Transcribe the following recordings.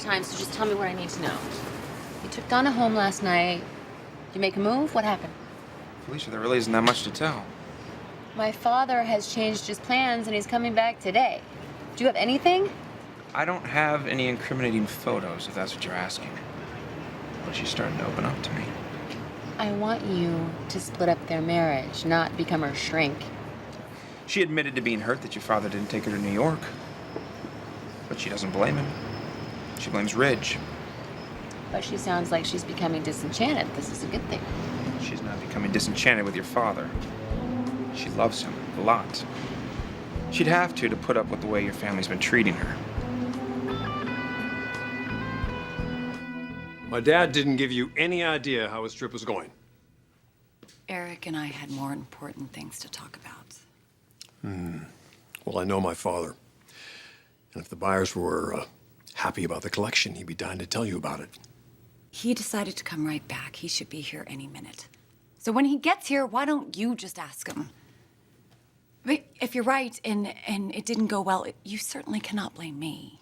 time, so just tell me what I need to know. You took Donna home last night. You make a move? What happened? Felicia, there really isn't that much to tell. My father has changed his plans and he's coming back today. Do you have anything? I don't have any incriminating photos, if that's what you're asking. But she's starting to open up to me. I want you to split up their marriage, not become her shrink. She admitted to being hurt that your father didn't take her to New York. But she doesn't blame him. She blames Ridge. But she sounds like she's becoming disenchanted. This is a good thing. She's not becoming disenchanted with your father. She loves him a lot. She'd have to put up with the way your family's been treating her. My dad didn't give you any idea how his trip was going. Eric and I had more important things to talk about. Well, I know my father. And if the buyers were happy about the collection, he'd be dying to tell you about it. He decided to come right back. He should be here any minute. So when he gets here, why don't you just ask him? But if you're right and it didn't go well, you certainly cannot blame me.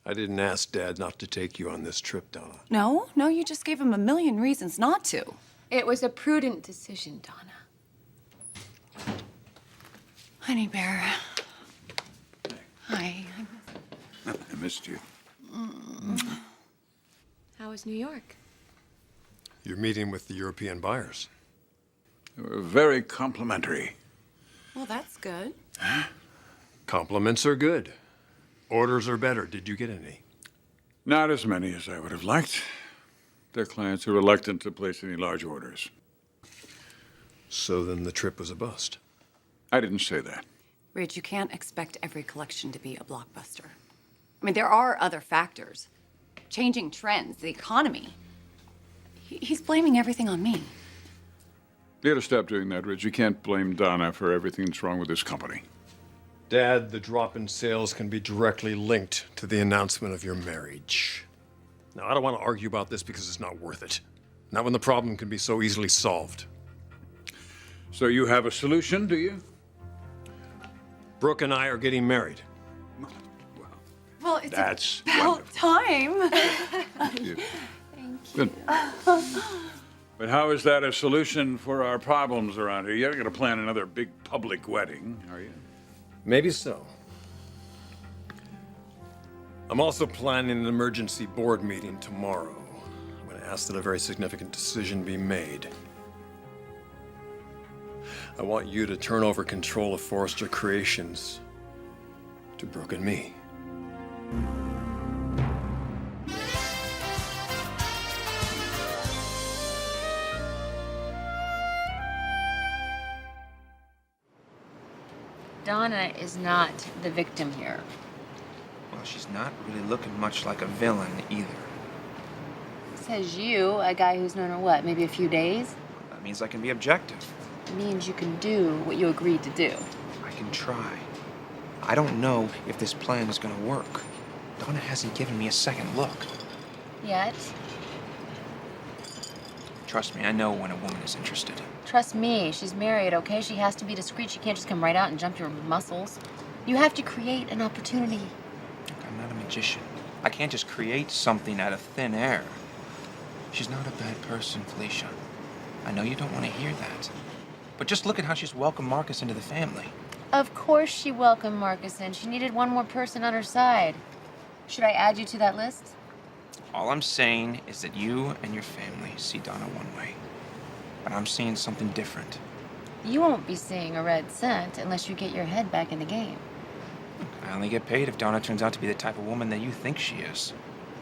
I didn't ask Dad not to take you on this trip, Donna. No, you just gave him a million reasons not to. It was a prudent decision, Donna. Honey Bear. Hi. I missed you. How was New York? You're meeting with the European buyers. They were very complimentary. Well, that's good. Compliments are good. Orders are better. Did you get any? Not as many as I would have liked. Their clients are reluctant to place any large orders. So then the trip was a bust. I didn't say that. Ridge, you can't expect every collection to be a blockbuster. I mean, there are other factors. Changing trends, the economy. He's blaming everything on me. You gotta stop doing that, Ridge. You can't blame Donna for everything that's wrong with this company. Dad, the drop in sales can be directly linked to the announcement of your marriage. Now, I don't want to argue about this because it's not worth it. Not when the problem can be so easily solved. So you have a solution, do you? Brooke and I are getting married. Well, it's That's about time. Thank you. Good. But how is that a solution for our problems around here? You're not going to plan another big public wedding, are you? Maybe so. I'm also planning an emergency board meeting tomorrow. I'm going to ask that a very significant decision be made. I want you to turn over control of Forrester Creations to Brooke and me. Donna is not the victim here. Well, she's not really looking much like a villain either. Says you, a guy who's known her what, maybe a few days? That means I can be objective. It means you can do what you agreed to do. I can try. I don't know if this plan is gonna work. Donna hasn't given me a second look. Yet? Trust me, I know when a woman is interested. Trust me, she's married, okay? She has to be discreet. She can't just come right out and jump your muscles. You have to create an opportunity. Look, I'm not a magician. I can't just create something out of thin air. She's not a bad person, Felicia. I know you don't want to hear that. But just look at how she's welcomed Marcus into the family. Of course she welcomed Marcus in. She needed one more person on her side. Should I add you to that list? All I'm saying is that you and your family see Donna one way. But I'm seeing something different. You won't be seeing a red cent unless you get your head back in the game. I only get paid if Donna turns out to be the type of woman that you think she is.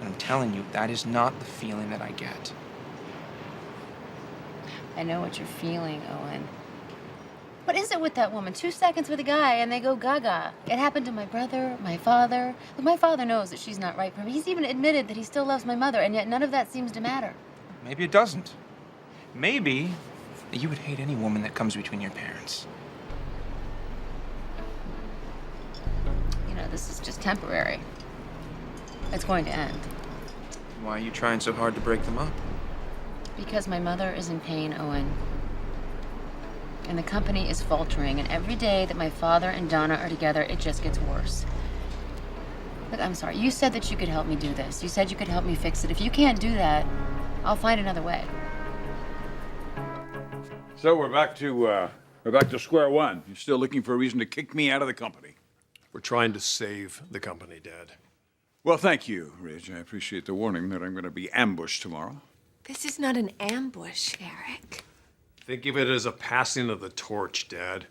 And I'm telling you, that is not the feeling that I get. I know what you're feeling, Owen. What is it with that woman? 2 seconds with a guy and they go gaga. It happened to my brother, my father. Look, my father knows that she's not right for him. He's even admitted that he still loves my mother, and yet none of that seems to matter. Maybe it doesn't. Maybe you would hate any woman that comes between your parents. You know, this is just temporary. It's going to end. Why are you trying so hard to break them up? Because my mother is in pain, Owen. And the company is faltering, and every day that my father and Donna are together, it just gets worse. Look, I'm sorry. You said that you could help me do this. You said you could help me fix it. If you can't do that, I'll find another way. So we're back to square one. You're still looking for a reason to kick me out of the company. We're trying to save the company, Dad. Well, thank you, Ridge. I appreciate the warning that I'm going to be ambushed tomorrow. This is not an ambush, Eric. Think of it as a passing of the torch, Dad.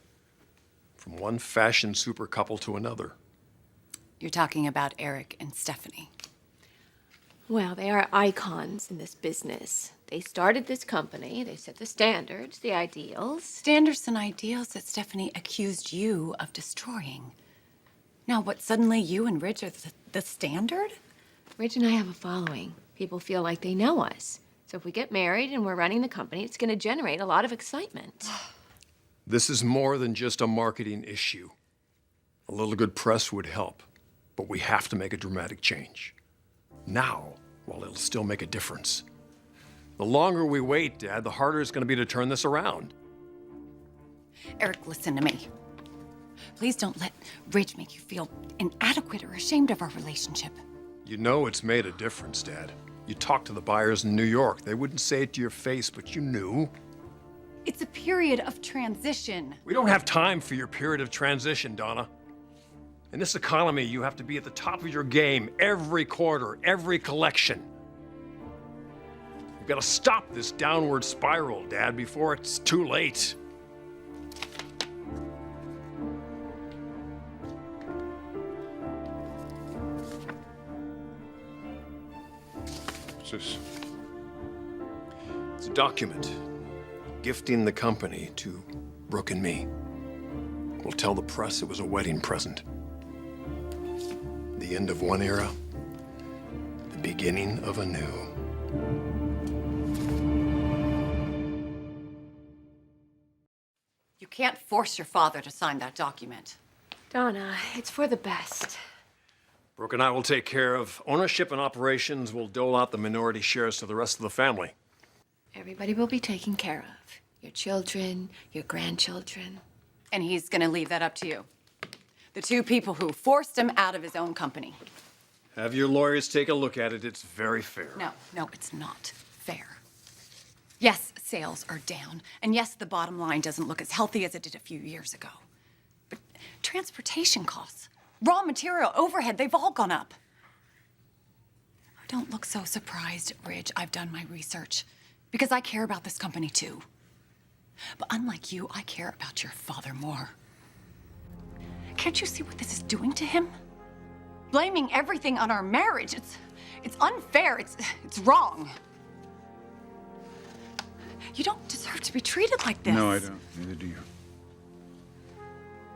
From one fashion super couple to another. You're talking about Eric and Stephanie. Well, they are icons in this business. They started this company. They set the standards, the ideals. Standards and ideals that Stephanie accused you of destroying. Now, what, suddenly you and Ridge are the standard? Ridge and I have a following. People feel like they know us. So if we get married and we're running the company, it's going to generate a lot of excitement. This is more than just a marketing issue. A little good press would help, but we have to make a dramatic change. Now, while it'll still make a difference. The longer we wait, Dad, the harder it's going to be to turn this around. Eric, listen to me. Please don't let Ridge make you feel inadequate or ashamed of our relationship. You know it's made a difference, Dad. You talked to the buyers in New York. They wouldn't say it to your face, but you knew. It's a period of transition. We don't have time for your period of transition, Donna. In this economy, you have to be at the top of your game every quarter, every collection. You've got to stop this downward spiral, Dad, before it's too late. What's this? It's a document gifting the company to Brooke and me. We'll tell the press it was a wedding present. The end of one era, the beginning of a new. You can't force your father to sign that document. Donna, it's for the best. Brooke and I will take care of ownership and operations. We'll dole out the minority shares to the rest of the family. Everybody will be taken care of. Your children, your grandchildren. And he's gonna leave that up to you. The two people who forced him out of his own company. Have your lawyers take a look at it. It's very fair. No, it's not fair. Yes, sales are down. And yes, the bottom line doesn't look as healthy as it did a few years ago. But transportation costs, raw material, overhead, they've all gone up. Don't look so surprised, Ridge. I've done my research. Because I care about this company too. But unlike you, I care about your father more. Can't you see what this is doing to him? Blaming everything on our marriage. It's unfair. It's wrong. You don't deserve to be treated like this. No, I don't. Neither do you.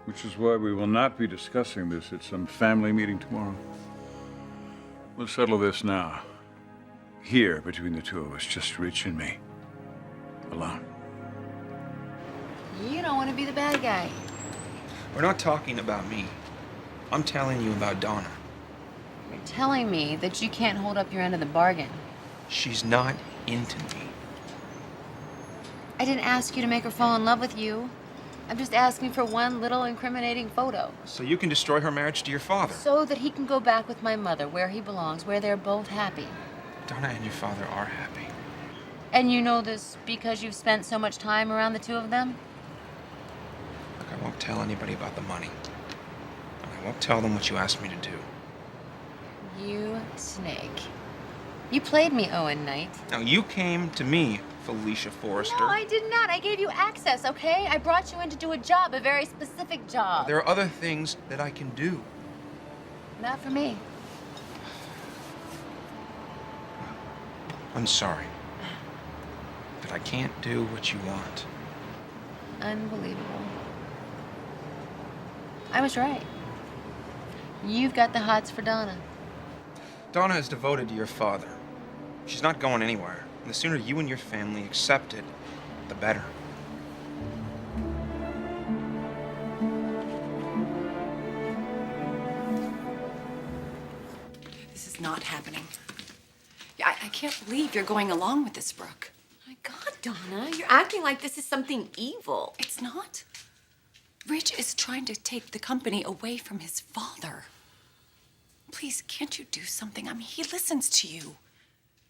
Which is why we will not be discussing this at some family meeting tomorrow. We'll settle this now. Here, between the two of us, just Rich and me. Alone. You don't want to be the bad guy. We're not talking about me. I'm telling you about Donna. You're telling me that you can't hold up your end of the bargain. She's not into me. I didn't ask you to make her fall in love with you. I'm just asking for one little incriminating photo. So you can destroy her marriage to your father. So that he can go back with my mother, where he belongs, where they're both happy. Donna and your father are happy. And you know this because you've spent so much time around the two of them? Look, I won't tell anybody about the money. And I won't tell them what you asked me to do. You snake. You played me, Owen Knight. Now, you came to me, Felicia Forrester. No, I did not. I gave you access, okay? I brought you in to do a job, a very specific job. There are other things that I can do. Not for me. I'm sorry. But I can't do what you want. Unbelievable. I was right. You've got the hots for Donna. Donna is devoted to your father. She's not going anywhere. And the sooner you and your family accept it, the better. This is not happening. I can't believe you're going along with this, Brooke. My God, Donna, you're acting like this is something evil. It's not. Rich is trying to take the company away from his father. please, can't you do something? I mean, he listens to you.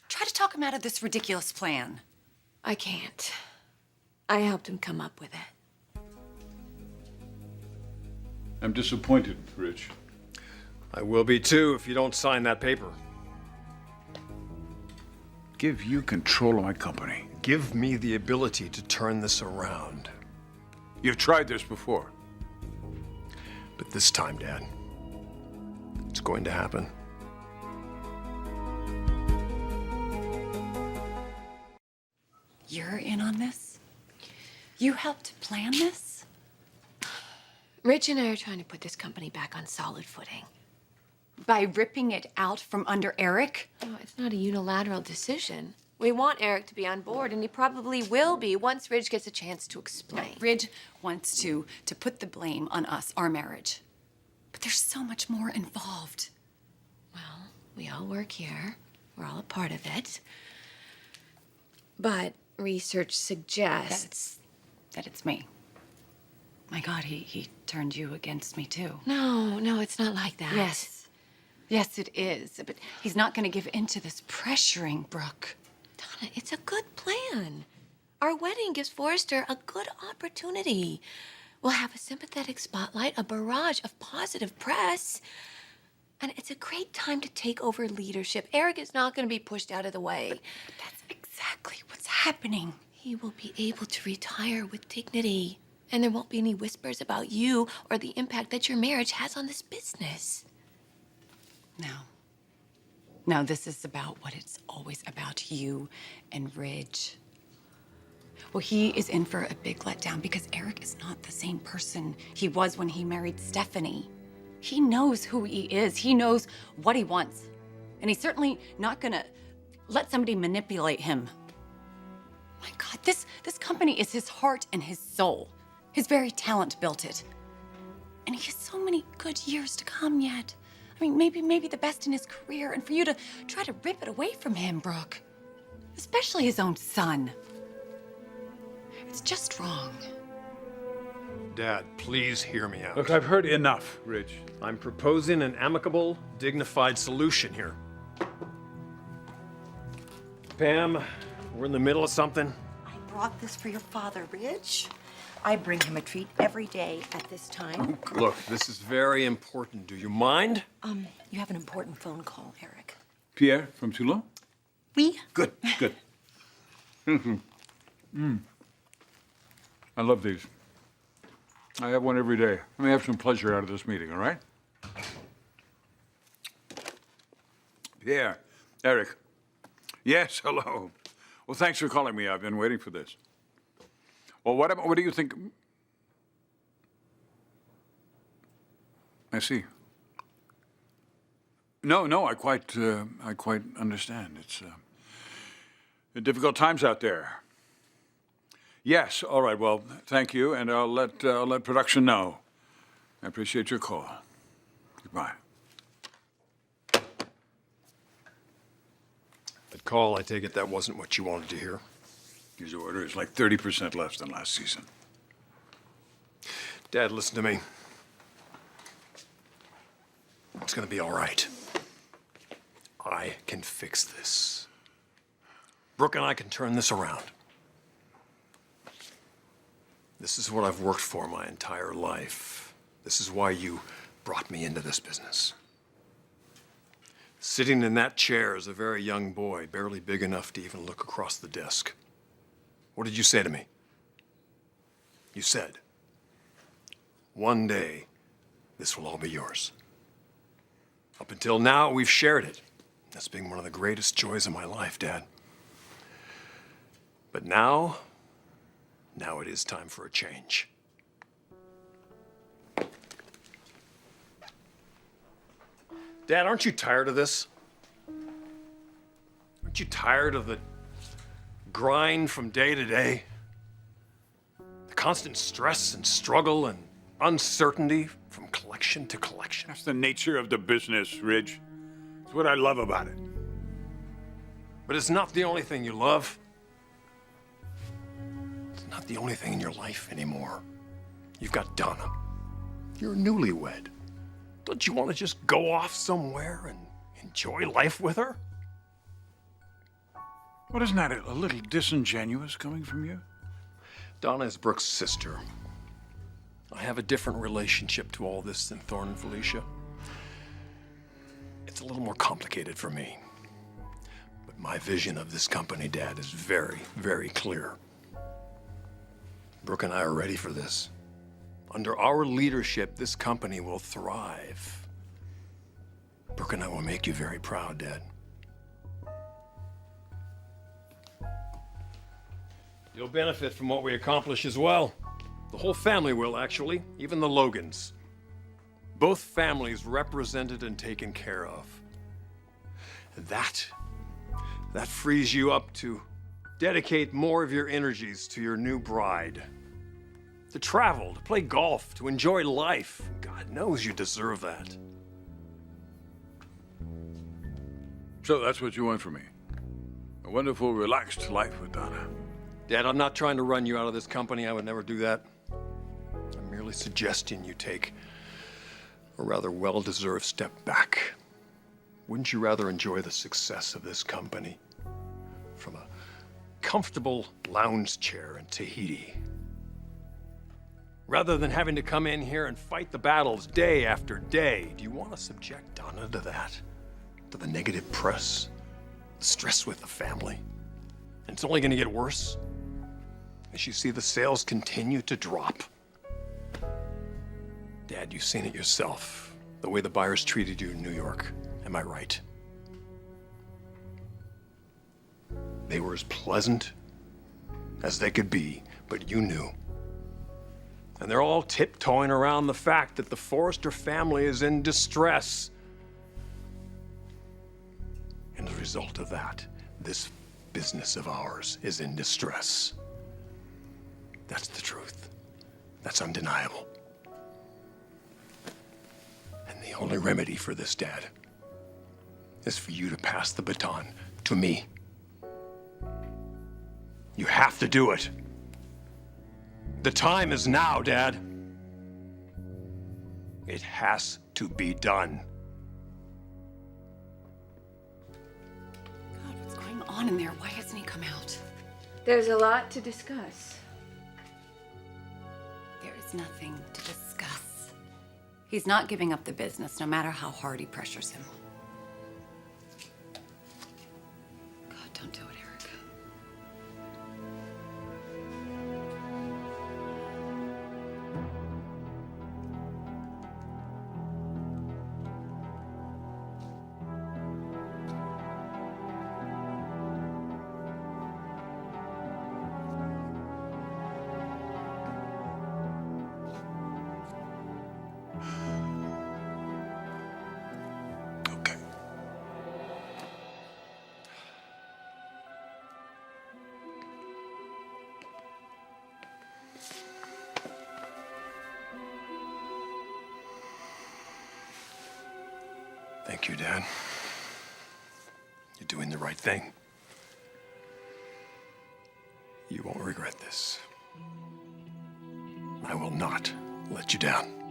Try to talk him out of this ridiculous plan. I can't. I helped him come up with it. I'm disappointed, Rich. I will be too if you don't sign that paper. Give you control of my company. Give me the ability to turn this around. You've tried this before. But this time, Dad, it's going to happen. You're in on this? You helped plan this? Rich and I are trying to put this company back on solid footing. By ripping it out from under Eric? Oh, it's not a unilateral decision. We want Eric to be on board, and he probably will be once Ridge gets a chance to explain. Ridge wants to put the blame on us, our marriage. But there's so much more involved. Well, we all work here. We're all a part of it. But research suggests... That it's me. My God, he turned you against me, too. No, it's not like that. Yes, it is. But he's not going to give in to this pressuring, Brooke. Donna, it's a good plan. Our wedding gives Forrester a good opportunity. We'll have a sympathetic spotlight, a barrage of positive press. And it's a great time to take over leadership. Eric is not going to be pushed out of the way. But that's exactly what's happening. He will be able to retire with dignity. And there won't be any whispers about you or the impact that your marriage has on this business. Now, this is about what it's always about, you and Ridge. Well, he is in for a big letdown because Eric is not the same person he was when he married Stephanie. He knows who he is. He knows what he wants. And he's certainly not gonna let somebody manipulate him. My God, this company is his heart and his soul. His very talent built it. And he has so many good years to come yet. I mean, maybe the best in his career, and for you to try to rip it away from him, Brooke. Especially his own son. It's just wrong. Dad, please hear me out. Look, I've heard enough, Rich. I'm proposing an amicable, dignified solution here. Pam, we're in the middle of something. I brought this for your father, Ridge. I bring him a treat every day at this time. Look, this is very important. Do you mind? You have an important phone call, Eric. Pierre from Toulon? We? Good. I love these. I have one every day. Let me have some pleasure out of this meeting, all right? Pierre, Eric. Yes, hello. Well, thanks for calling me. I've been waiting for this. Well, what do you think? I see. No, I quite understand. It's difficult times out there. Yes, all right. Well, thank you, and I'll let production know. I appreciate your call. Goodbye. That call, I take it that wasn't what you wanted to hear. His order is like 30% less than last season. Dad, listen to me. It's gonna be all right. I can fix this. Brooke and I can turn this around. This is what I've worked for my entire life. This is why you brought me into this business. Sitting in that chair as a very young boy, barely big enough to even look across the desk. What did you say to me? You said, one day, this will all be yours. Up until now, we've shared it. That's been one of the greatest joys of my life, Dad. But now it is time for a change. Dad, aren't you tired of this? Aren't you tired of the grind from day to day? The constant stress and struggle and uncertainty from collection to collection. That's the nature of the business, Ridge. It's what I love about it. But it's not the only thing you love. It's not the only thing in your life anymore. You've got Donna. You're newlywed. Don't you want to just go off somewhere and enjoy life with her? Well, isn't that a little disingenuous coming from you? Donna is Brooke's sister. I have a different relationship to all this than Thorne and Felicia. It's a little more complicated for me. But my vision of this company, Dad, is very, very clear. Brooke and I are ready for this. Under our leadership, this company will thrive. Brooke and I will make you very proud, Dad. You'll benefit from what we accomplish as well. The whole family will, actually, even the Logans. Both families represented and taken care of. That frees you up to dedicate more of your energies to your new bride. To travel, to play golf, to enjoy life. God knows you deserve that. So that's what you want from me? A wonderful, relaxed life with Donna. Dad, I'm not trying to run you out of this company. I would never do that. I'm merely suggesting you take a rather well-deserved step back. Wouldn't you rather enjoy the success of this company from a comfortable lounge chair in Tahiti, rather than having to come in here and fight the battles day after day? Do you want to subject Donna to that? To the negative press? The stress with the family? And it's only going to get worse as you see the sales continue to drop. Dad, you've seen it yourself, the way the buyers treated you in New York. Am I right? They were as pleasant as they could be, but you knew. And they're all tiptoeing around the fact that the Forrester family is in distress. And as a result of that, this business of ours is in distress. That's the truth. That's undeniable. And the only remedy for this, Dad, is for you to pass the baton to me. You have to do it. The time is now, Dad. It has to be done. God, what's going on in there? Why hasn't he come out? There's a lot to discuss. There is nothing to discuss. He's not giving up the business, no matter how hard he pressures him. God, don't do it, Eric. Okay. Thank you, Dad. You're doing the right thing. You won't regret this. I will not let you down.